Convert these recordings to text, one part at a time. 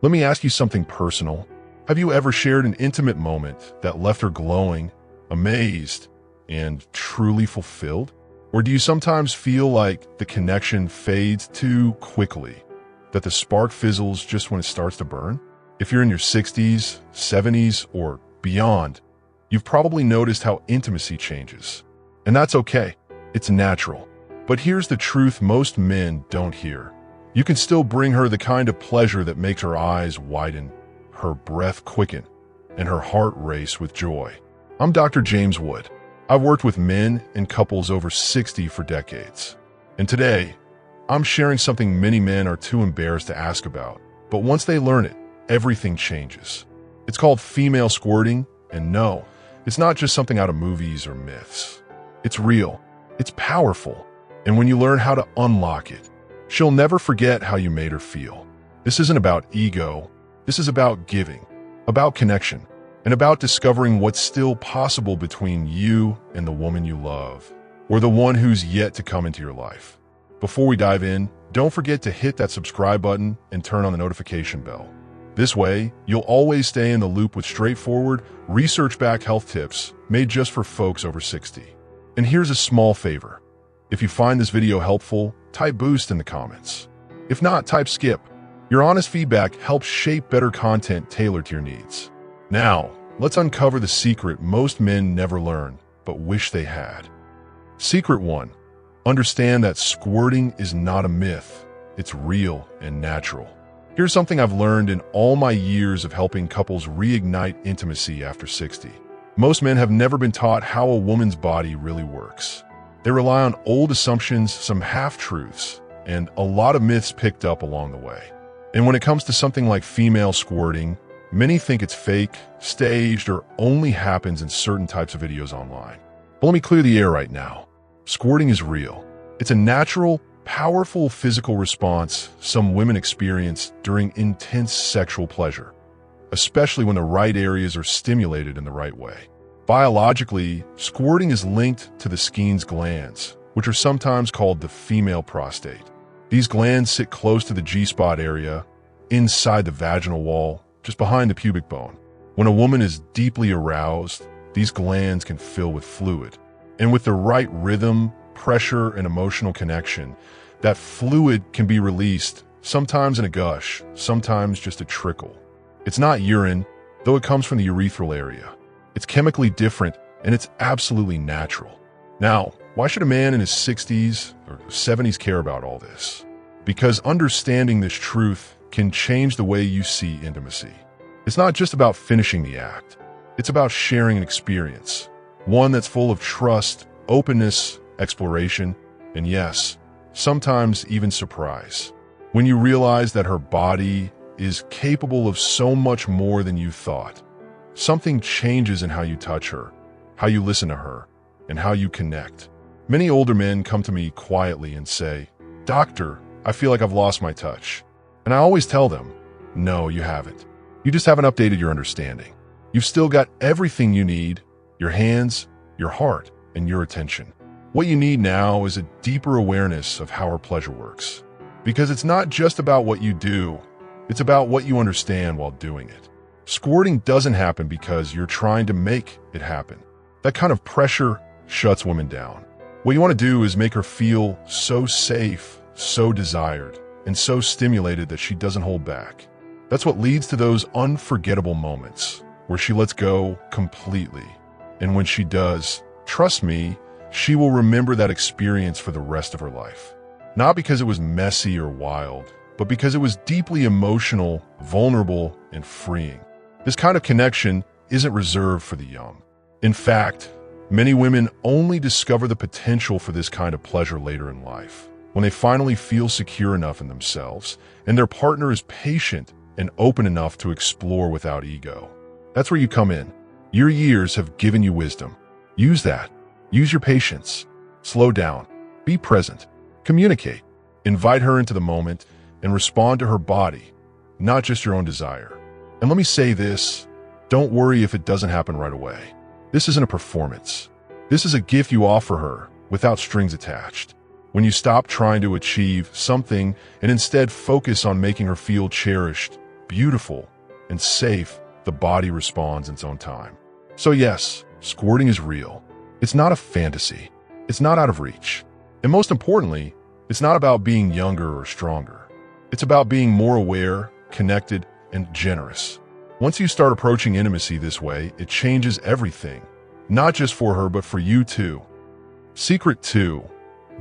Let me ask you something personal. Have you ever shared an intimate moment that left her glowing, amazed, and truly fulfilled? Or do you sometimes feel like the connection fades too quickly, that the spark fizzles just when it starts to burn? If you're in your 60s, 70s, or beyond, you've probably noticed how intimacy changes. And that's okay. It's natural. But here's the truth most men don't hear. You can still bring her the kind of pleasure that makes her eyes widen, her breath quicken, and her heart race with joy. I'm Dr. James Wood. I've worked with men and couples over 60 for decades. And today, I'm sharing something many men are too embarrassed to ask about. But once they learn it, everything changes. It's called female squirting, and no, it's not just something out of movies or myths. It's real. It's powerful. And when you learn how to unlock it, she'll never forget how you made her feel. This isn't about ego. This is about giving, about connection, and about discovering what's still possible between you and the woman you love, or the one who's yet to come into your life. Before we dive in, don't forget to hit that subscribe button and turn on the notification bell. This way, you'll always stay in the loop with straightforward, research-backed health tips made just for folks over 60. And here's a small favor. If you find this video helpful, type boost in the comments. If not, type skip. Your honest feedback helps shape better content tailored to your needs. Now, let's uncover the secret most men never learn, but wish they had. Secret 1. Understand that squirting is not a myth. It's real and natural. Here's something I've learned in all my years of helping couples reignite intimacy after 60. Most men have never been taught how a woman's body really works. They rely on old assumptions, some half-truths, and a lot of myths picked up along the way. And when it comes to something like female squirting, many think it's fake, staged, or only happens in certain types of videos online. But let me clear the air right now. Squirting is real. It's a natural, powerful physical response some women experience during intense sexual pleasure, especially when the right areas are stimulated in the right way. Biologically, squirting is linked to the Skene's glands, which are sometimes called the female prostate. These glands sit close to the G-spot area, inside the vaginal wall, just behind the pubic bone. When a woman is deeply aroused, these glands can fill with fluid. And with the right rhythm, pressure, and emotional connection, that fluid can be released, sometimes in a gush, sometimes just a trickle. It's not urine, though it comes from the urethral area. It's chemically different, and it's absolutely natural. Now, why should a man in his 60s or 70s care about all this? Because understanding this truth can change the way you see intimacy. It's not just about finishing the act. It's about sharing an experience, one that's full of trust, openness, exploration, and yes, sometimes even surprise. When you realize that her body is capable of so much more than you thought, something changes in how you touch her, how you listen to her, and how you connect. Many older men come to me quietly and say, "Doctor, I feel like I've lost my touch." And I always tell them, no, you haven't. You just haven't updated your understanding. You've still got everything you need: your hands, your heart, and your attention. What you need now is a deeper awareness of how her pleasure works. Because it's not just about what you do, it's about what you understand while doing it. Squirting doesn't happen because you're trying to make it happen. That kind of pressure shuts women down. What you want to do is make her feel so safe, so desired, and so stimulated that she doesn't hold back. That's what leads to those unforgettable moments where she lets go completely. And when she does, trust me, she will remember that experience for the rest of her life. Not because it was messy or wild, but because it was deeply emotional, vulnerable, and freeing. This kind of connection isn't reserved for the young. In fact, many women only discover the potential for this kind of pleasure later in life, when they finally feel secure enough in themselves, and their partner is patient and open enough to explore without ego. That's where you come in. Your years have given you wisdom. Use that. Use your patience. Slow down. Be present. Communicate. Invite her into the moment and respond to her body, not just your own desire. And let me say this, don't worry if it doesn't happen right away. This isn't a performance. This is a gift you offer her without strings attached. When you stop trying to achieve something and instead focus on making her feel cherished, beautiful and safe, the body responds in its own time. So yes, squirting is real. It's not a fantasy. It's not out of reach. And most importantly, it's not about being younger or stronger. It's about being more aware, connected, and generous. Once you start approaching intimacy this way, it changes everything. Not just for her, but for you too. Secret 2.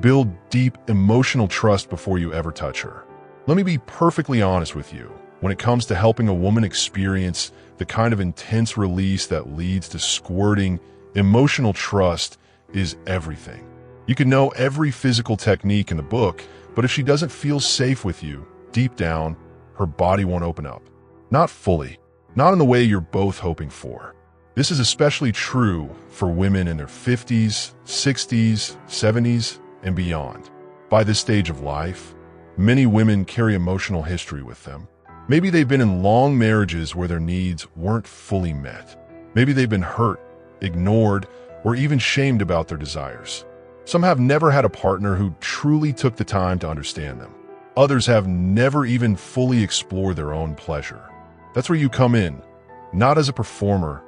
Build deep emotional trust before you ever touch her. Let me be perfectly honest with you. When it comes to helping a woman experience the kind of intense release that leads to squirting, emotional trust is everything. You can know every physical technique in the book, but if she doesn't feel safe with you, deep down, her body won't open up. Not fully. Not in the way you're both hoping for. This is especially true for women in their 50s, 60s, 70s, and beyond. By this stage of life, many women carry emotional history with them. Maybe they've been in long marriages where their needs weren't fully met. Maybe they've been hurt, ignored, or even shamed about their desires. Some have never had a partner who truly took the time to understand them. Others have never even fully explored their own pleasure. That's where you come in, not as a performer,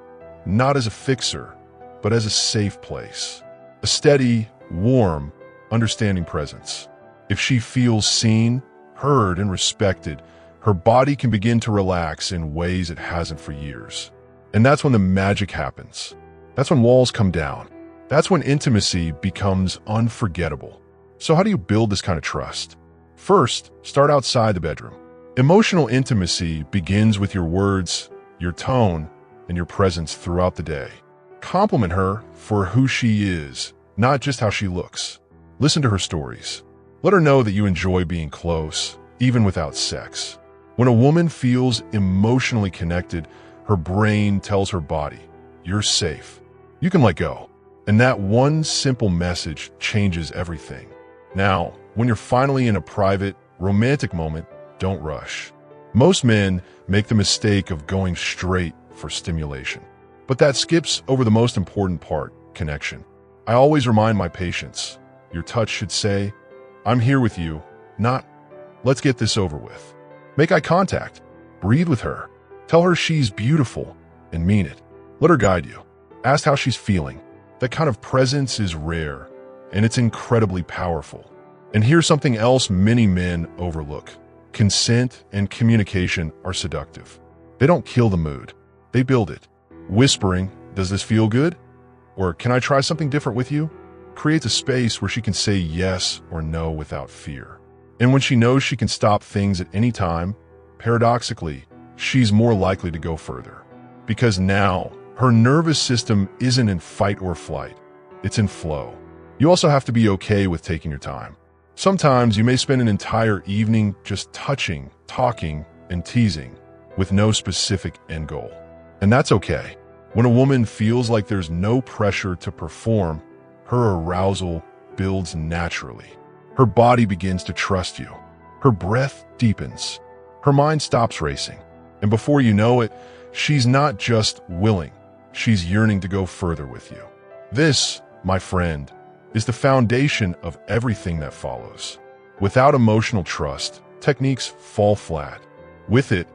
not as a fixer, but as a safe place. A steady, warm, understanding presence. If she feels seen, heard, and respected, her body can begin to relax in ways it hasn't for years. And that's when the magic happens. That's when walls come down. That's when intimacy becomes unforgettable. So how do you build this kind of trust? First, start outside the bedroom. Emotional intimacy begins with your words, your tone, and your presence throughout the day. Compliment her for who she is, not just how she looks. Listen to her stories. Let her know that you enjoy being close, even without sex. When a woman feels emotionally connected, her brain tells her body, you're safe. You can let go. And that one simple message changes everything. Now, when you're finally in a private, romantic moment, don't rush. Most men make the mistake of going straight for stimulation. But that skips over the most important part, connection. I always remind my patients, your touch should say, I'm here with you, not, let's get this over with. Make eye contact. Breathe with her. Tell her she's beautiful and mean it. Let her guide you. Ask how she's feeling. That kind of presence is rare, and it's incredibly powerful. And here's something else many men overlook. Consent and communication are seductive. They don't kill the mood. They build it. Whispering, does this feel good? Or can I try something different with you? Creates a space where she can say yes or no without fear. And when she knows she can stop things at any time, paradoxically, she's more likely to go further. Because now, her nervous system isn't in fight or flight. It's in flow. You also have to be okay with taking your time. Sometimes you may spend an entire evening just touching, talking, and teasing with no specific end goal. And that's okay. When a woman feels like there's no pressure to perform, her arousal builds naturally. Her body begins to trust you. Her breath deepens. Her mind stops racing. And before you know it, she's not just willing, she's yearning to go further with you. This, my friend, is the foundation of everything that follows. Without emotional trust, techniques fall flat. With it,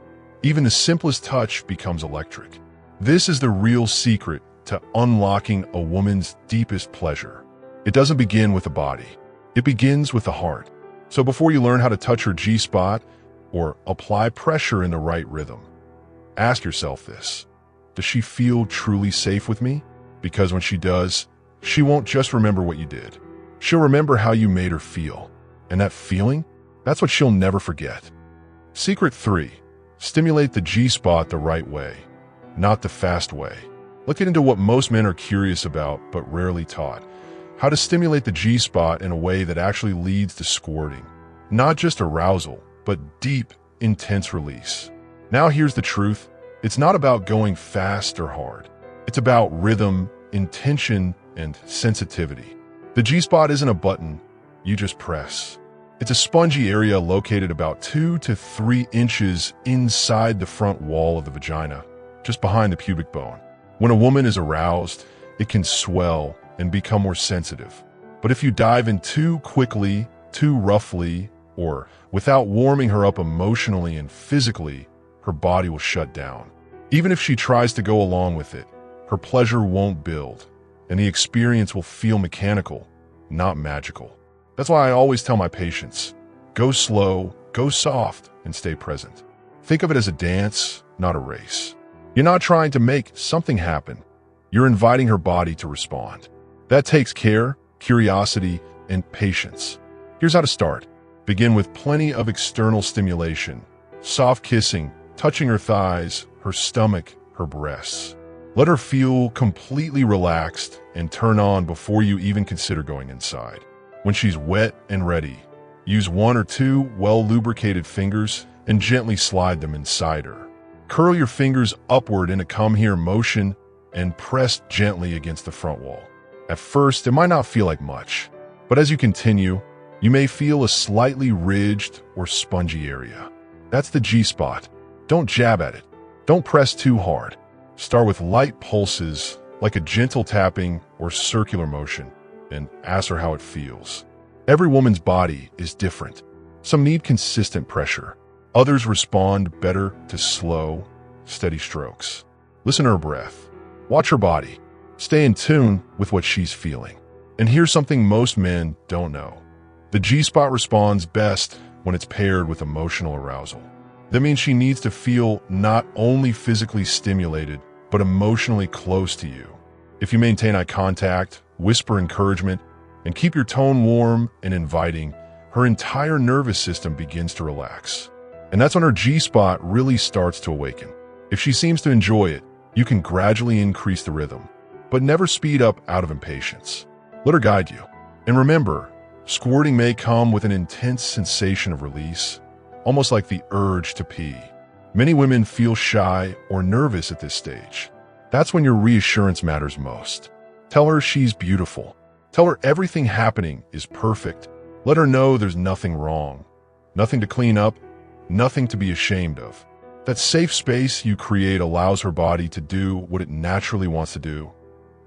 even the simplest touch becomes electric. This is the real secret to unlocking a woman's deepest pleasure. It doesn't begin with the body. It begins with the heart. So before you learn how to touch her G-spot or apply pressure in the right rhythm, ask yourself this. Does she feel truly safe with me? Because when she does, she won't just remember what you did. She'll remember how you made her feel. And that feeling, that's what she'll never forget. Secret 3. Stimulate the G-spot the right way, not the fast way. Let's get into what most men are curious about but rarely taught. How to stimulate the G-spot in a way that actually leads to squirting. Not just arousal, but deep, intense release. Now here's the truth. It's not about going fast or hard. It's about rhythm, intention, and sensitivity. The G-spot isn't a button you just press. It's a spongy area located about 2 to 3 inches inside the front wall of the vagina, just behind the pubic bone. When a woman is aroused, it can swell and become more sensitive. But if you dive in too quickly, too roughly, or without warming her up emotionally and physically, her body will shut down. Even if she tries to go along with it, her pleasure won't build, and the experience will feel mechanical, not magical. That's why I always tell my patients, go slow, go soft, and stay present. Think of it as a dance, not a race. You're not trying to make something happen. You're inviting her body to respond. That takes care, curiosity, and patience. Here's how to start. Begin with plenty of external stimulation. Soft kissing, touching her thighs, her stomach, her breasts. Let her feel completely relaxed and turn on before you even consider going inside. When she's wet and ready, use 1 or 2 well-lubricated fingers and gently slide them inside her. Curl your fingers upward in a come here motion and press gently against the front wall. At first, it might not feel like much, but as you continue, you may feel a slightly ridged or spongy area. That's the G-spot. Don't jab at it. Don't press too hard. Start with light pulses, like a gentle tapping or circular motion, and ask her how it feels. Every woman's body is different. Some need consistent pressure. Others respond better to slow, steady strokes. Listen to her breath. Watch her body. Stay in tune with what she's feeling. And here's something most men don't know. The G-spot responds best when it's paired with emotional arousal. That means she needs to feel not only physically stimulated, but emotionally close to you. If you maintain eye contact, whisper encouragement, and keep your tone warm and inviting, her entire nervous system begins to relax. And that's when her G-spot really starts to awaken. If she seems to enjoy it, you can gradually increase the rhythm, but never speed up out of impatience. Let her guide you. And remember, squirting may come with an intense sensation of release, almost like the urge to pee. Many women feel shy or nervous at this stage. That's when your reassurance matters most. Tell her she's beautiful. Tell her everything happening is perfect. Let her know there's nothing wrong, nothing to clean up, nothing to be ashamed of. That safe space you create allows her body to do what it naturally wants to do.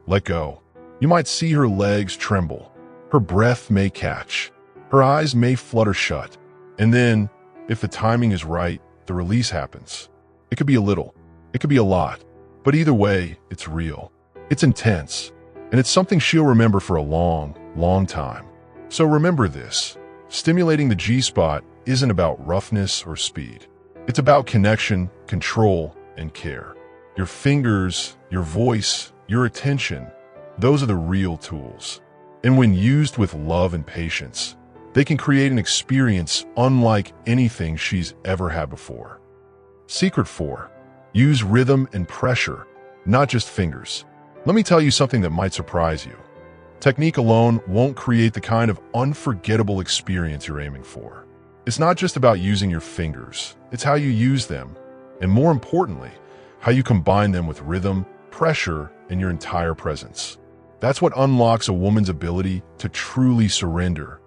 Let go. You might see her legs tremble. Her breath may catch. Her eyes may flutter shut. And then, if the timing is right, the release happens. It could be a little. It could be a lot. But either way, it's real. It's intense. And it's something she'll remember for a long, long time. So remember this. Stimulating the G-spot isn't about roughness or speed. It's about connection, control, and care. Your fingers, your voice, your attention, those are the real tools. And when used with love and patience, they can create an experience unlike anything she's ever had before. Secret 4. Use rhythm and pressure, not just fingers. Let me tell you something that might surprise you. Technique alone won't create the kind of unforgettable experience you're aiming for. It's not just about using your fingers, it's how you use them, and more importantly, how you combine them with rhythm, pressure, and your entire presence. That's what unlocks a woman's ability to truly surrender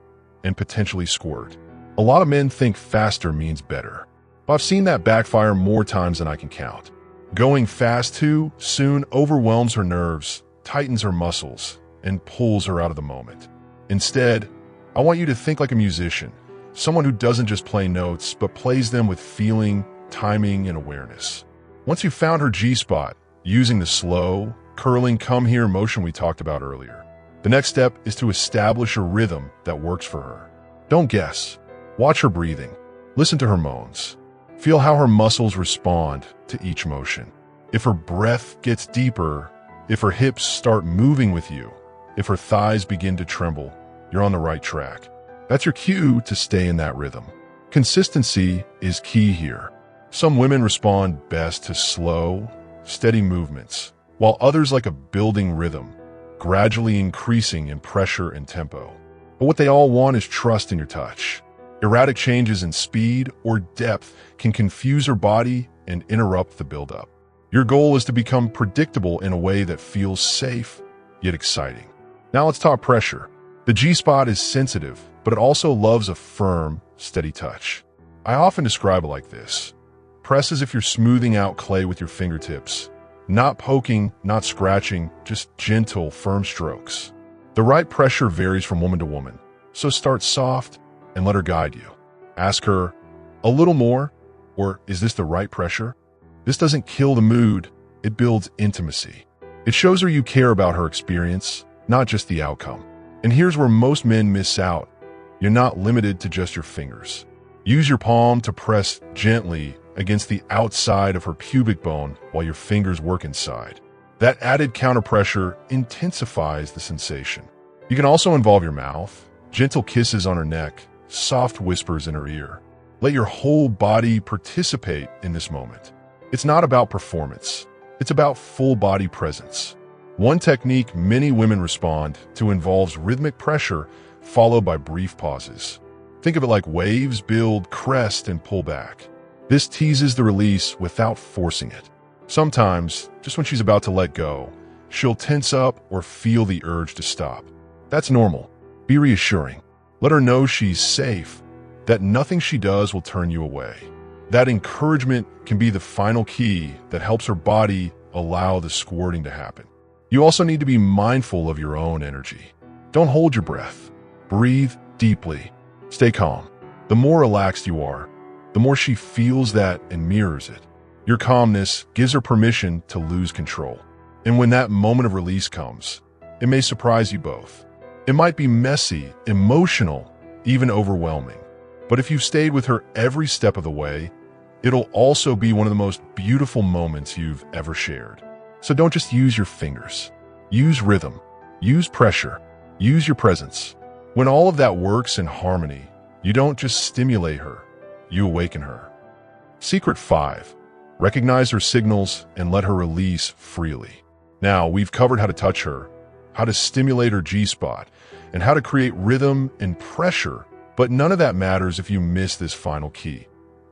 and potentially squirt. A lot of men think faster means better, but I've seen that backfire more times than I can count. Going fast too soon overwhelms her nerves, tightens her muscles, and pulls her out of the moment. Instead, I want you to think like a musician, someone who doesn't just play notes, but plays them with feeling, timing, and awareness. Once you've found her G-spot, using the slow, curling come-here motion we talked about earlier, the next step is to establish a rhythm that works for her. Don't guess. Watch her breathing. Listen to her moans. Feel how her muscles respond to each motion. If her breath gets deeper, if her hips start moving with you, if her thighs begin to tremble, you're on the right track. That's your cue to stay in that rhythm. Consistency is key here. Some women respond best to slow, steady movements, while others like a building rhythm, gradually increasing in pressure and tempo. But what they all want is trust in your touch. Erratic changes in speed or depth can confuse her body and interrupt the buildup. Your goal is to become predictable in a way that feels safe, yet exciting. Now let's talk pressure. The G-spot is sensitive, but it also loves a firm, steady touch. I often describe it like this. Press as if you're smoothing out clay with your fingertips. Not poking, not scratching, just gentle, firm strokes. The right pressure varies from woman to woman, so start soft and let her guide you. Ask her, a little more, Or is this the right pressure? This doesn't kill the mood, it builds intimacy. It shows her you care about her experience, not just the outcome. And here's where most men miss out. You're not limited to just your fingers. Use your palm to press gently against the outside of her pubic bone while your fingers work inside. That added counterpressure intensifies the sensation. You can also involve your mouth, gentle kisses on her neck, soft whispers in her ear. Let your whole body participate in this moment. It's not about performance. It's about full body presence. One technique many women respond to involves rhythmic pressure followed by brief pauses. Think of it like waves build, crest, and pull back. This teases the release without forcing it. Sometimes, just when she's about to let go, she'll tense up or feel the urge to stop. That's normal. Be reassuring. Let her know she's safe, that nothing she does will turn you away. That encouragement can be the final key that helps her body allow the squirting to happen. You also need to be mindful of your own energy. Don't hold your breath. Breathe deeply. Stay calm. The more relaxed you are, the more she feels that and mirrors it. Your calmness gives her permission to lose control. And when that moment of release comes, it may surprise you both. It might be messy, emotional, even overwhelming. But if you've stayed with her every step of the way, it'll also be one of the most beautiful moments you've ever shared. So don't just use your fingers. Use rhythm. Use pressure. Use your presence. When all of that works in harmony, you don't just stimulate her, you awaken her. Secret 5. Recognize her signals and let her release freely. Now, we've covered how to touch her, how to stimulate her G-spot, and how to create rhythm and pressure, but none of that matters if you miss this final key.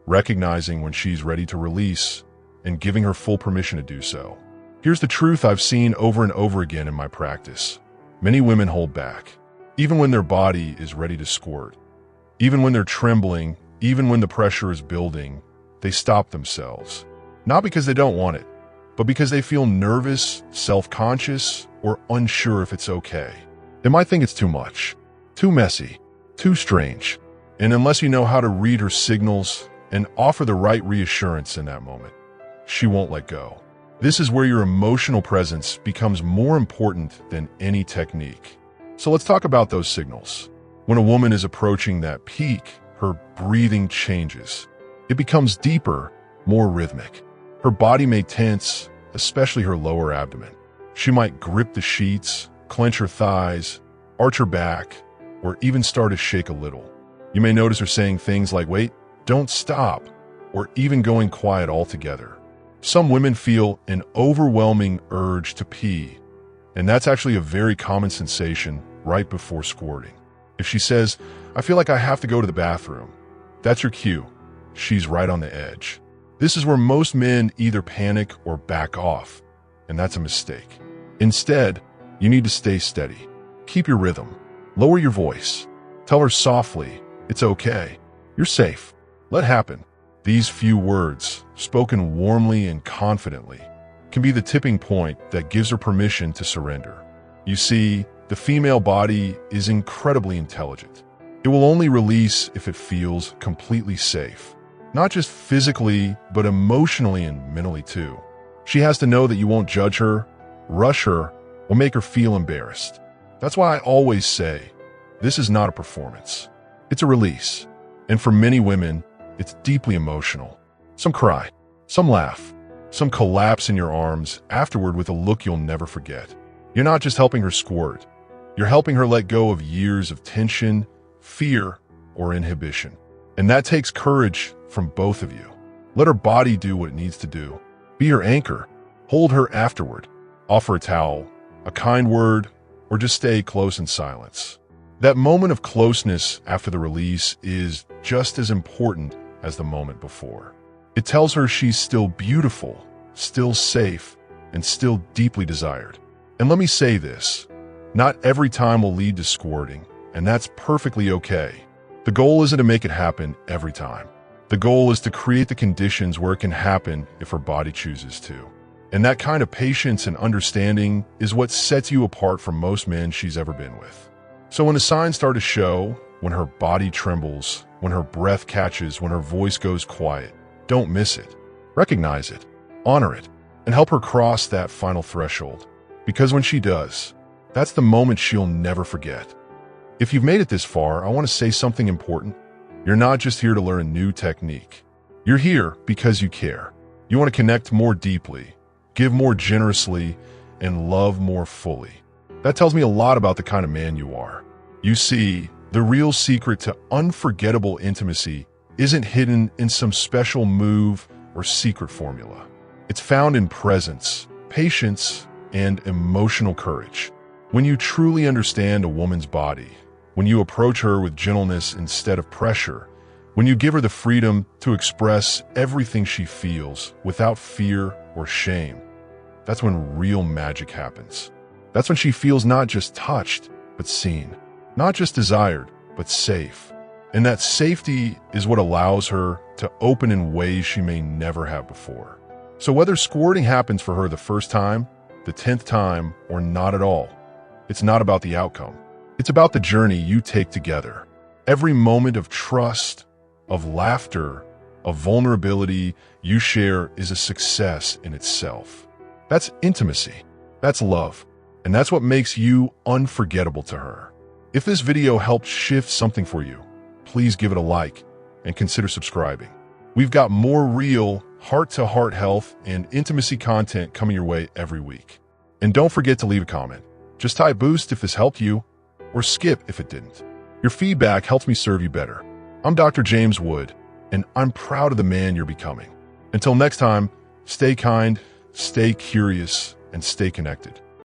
Recognizing when she's ready to release and giving her full permission to do so. Here's the truth I've seen over and over again in my practice. Many women hold back, even when their body is ready to squirt. Even when they're trembling, even when the pressure is building, they stop themselves. Not because they don't want it, but because they feel nervous, self-conscious, or unsure if it's okay. They might think it's too much, too messy, too strange. And unless you know how to read her signals and offer the right reassurance in that moment, she won't let go. This is where your emotional presence becomes more important than any technique. So let's talk about those signals. When a woman is approaching that peak, her breathing changes. It becomes deeper, more rhythmic. Her body may tense, especially her lower abdomen. She might grip the sheets, clench her thighs, arch her back, or even start to shake a little. You may notice her saying things like, "Wait, don't stop," or even going quiet altogether. Some women feel an overwhelming urge to pee, and that's actually a very common sensation right before squirting. If she says, "I feel like I have to go to the bathroom," that's your cue. She's right on the edge. This is where most men either panic or back off, and that's a mistake. Instead, you need to stay steady. Keep your rhythm. Lower your voice. Tell her softly, "It's okay. You're safe. Let happen." These few words, spoken warmly and confidently, can be the tipping point that gives her permission to surrender. You see, the female body is incredibly intelligent. It will only release if it feels completely safe. Not just physically, but emotionally and mentally too. She has to know that you won't judge her, rush her, or make her feel embarrassed. That's why I always say, this is not a performance. It's a release. And for many women, it's deeply emotional. Some cry, some laugh, some collapse in your arms afterward with a look you'll never forget. You're not just helping her squirt. You're helping her let go of years of tension, fear, or inhibition. And that takes courage from both of you. Let her body do what it needs to do. Be her anchor. Hold her afterward. Offer a towel, a kind word, or just stay close in silence. That moment of closeness after the release is just as important as the moment before. It tells her she's still beautiful, still safe, and still deeply desired. And let me say this, not every time will lead to squirting, and that's perfectly okay. The goal isn't to make it happen every time. The goal is to create the conditions where it can happen if her body chooses to. And that kind of patience and understanding is what sets you apart from most men she's ever been with. So when the signs start to show, when her body trembles, when her breath catches, when her voice goes quiet, Don't miss it. Recognize it, honor it, and help her cross that final threshold. Because when she does, that's the moment she'll never forget. If you've made it this far, I want to say something important. You're not just here to learn a new technique. You're here because you care. You want to connect more deeply, give more generously, and love more fully. That tells me a lot about the kind of man you are. You see, the real secret to unforgettable intimacy isn't hidden in some special move or secret formula. It's found in presence, patience, and emotional courage. When you truly understand a woman's body, when you approach her with gentleness instead of pressure, when you give her the freedom to express everything she feels without fear or shame, that's when real magic happens. That's when she feels not just touched, but seen. Not just desired, but safe. And that safety is what allows her to open in ways she may never have before. So whether squirting happens for her the first time, the 10th time, or not at all, it's not about the outcome. It's about the journey you take together. Every moment of trust, of laughter, of vulnerability you share is a success in itself. That's intimacy. That's love. And that's what makes you unforgettable to her. If this video helped shift something for you, please give it a like and consider subscribing. We've got more real, heart-to-heart health and intimacy content coming your way every week. And don't forget to leave a comment. Just type boost if this helped you, or skip if it didn't. Your feedback helps me serve you better. I'm Dr. James Wood, and I'm proud of the man you're becoming. Until next time, stay kind, stay curious, and stay connected.